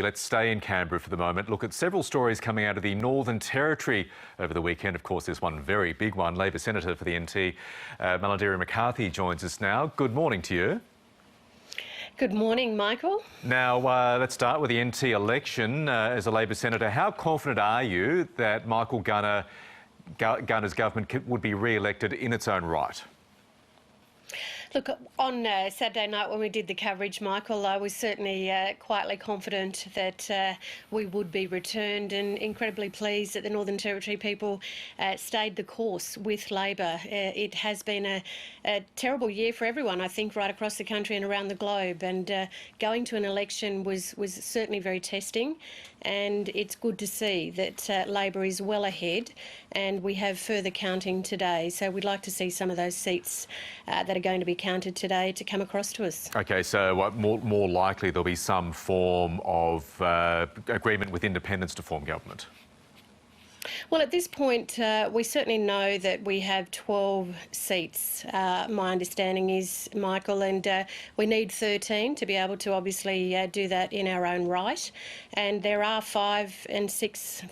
Let's stay in Canberra for the moment. Look at several stories coming out of the Northern Territory over the weekend. Of course, there's one very big one. Labor Senator for the NT, Malarndirri McCarthy, joins us now. Good morning to you. Good morning, Michael. Now, let's start with the NT election. As a Labor Senator, how confident are you that Michael Gunner's government would be re-elected in its own right? Look, on Saturday night when we did the coverage, Michael, I was certainly quietly confident that we would be returned, and incredibly pleased that the Northern Territory people stayed the course with Labor. It has been a terrible year for everyone, I think, right across the country and around the globe, and going to an election was certainly very testing, and it's good to see that Labor is well ahead, and we have further counting today. So we'd like to see some of those seats that are going to be counted today to come across to us. OK, so more likely there'll be some form of agreement with independents to form government? Well, at this point, we certainly know that we have 12 seats, my understanding is, Michael, and we need 13 to be able to obviously do that in our own right. And there are 5 to 6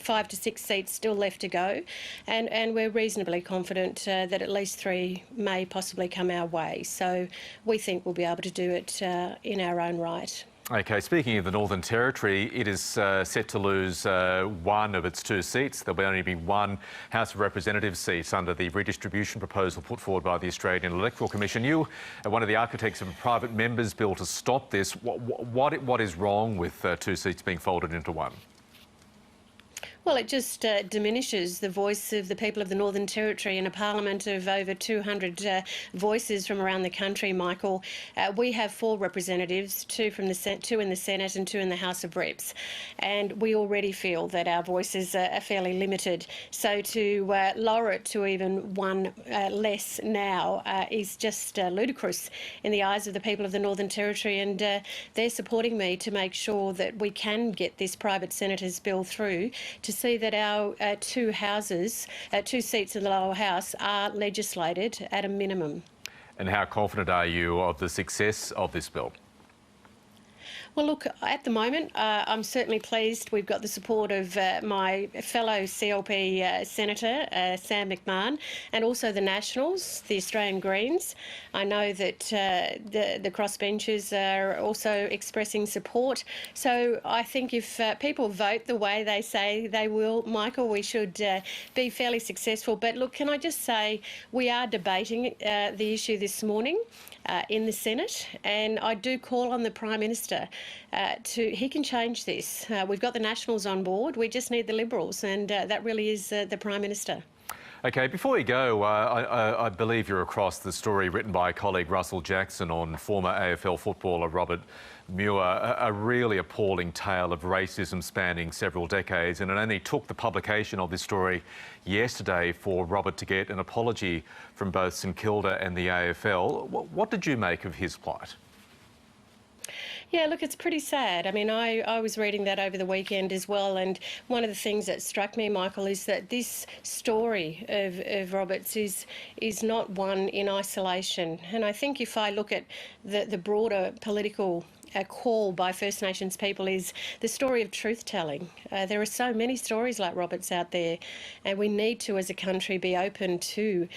seats still left to go, and we're reasonably confident that at least 3 may possibly come our way. So we think we'll be able to do it in our own right. OK, speaking of the Northern Territory, it is set to lose one of its 2 seats. There'll only be one House of Representatives seat under the redistribution proposal put forward by the Australian Electoral Commission. You are one of the architects of a private members' bill to stop this. What is wrong with 2 seats being folded into one? Well, it just diminishes the voice of the people of the Northern Territory in a parliament of over 200 voices from around the country, Michael. We have 4 representatives, 2 in the Senate and 2 in the House of Reps, and we already feel that our voices are fairly limited. So to lower it to even 1 less now is just ludicrous in the eyes of the people of the Northern Territory, and they're supporting me to make sure that we can get this private senator's bill through to see that our 2 seats in the lower house are legislated at a minimum. And how confident are you of the success of this bill? Well, look, at the moment, I'm certainly pleased we've got the support of my fellow CLP Senator, Sam McMahon, and also the Nationals, the Australian Greens. I know that the crossbenchers are also expressing support. So I think if people vote the way they say they will, Michael, we should be fairly successful. But look, can I just say we are debating the issue this morning in the Senate, and I do call on the Prime Minister he can change this. We've got the Nationals on board, we just need the Liberals, and that really is the Prime Minister. OK, before you go, I believe you're across the story written by a colleague, Russell Jackson, on former AFL footballer Robert Muir, a really appalling tale of racism spanning several decades, and it only took the publication of this story yesterday for Robert to get an apology from both St Kilda and the AFL. What did you make of his plight? Yeah, look, it's pretty sad. I mean, I was reading that over the weekend as well, and one of the things that struck me, Michael, is that this story of Robert's is not one in isolation. And I think if I look at the broader political call by First Nations people is the story of truth-telling. There are so many stories like Robert's out there, and we need to, as a country, be open to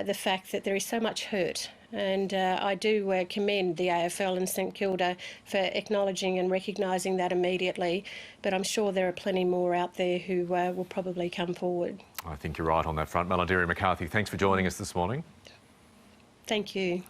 the fact that there is so much hurt. And I do commend the AFL and St Kilda for acknowledging and recognising that immediately, but I'm sure there are plenty more out there who will probably come forward. I think you're right on that front. Malarndirri McCarthy, thanks for joining us this morning. Thank you.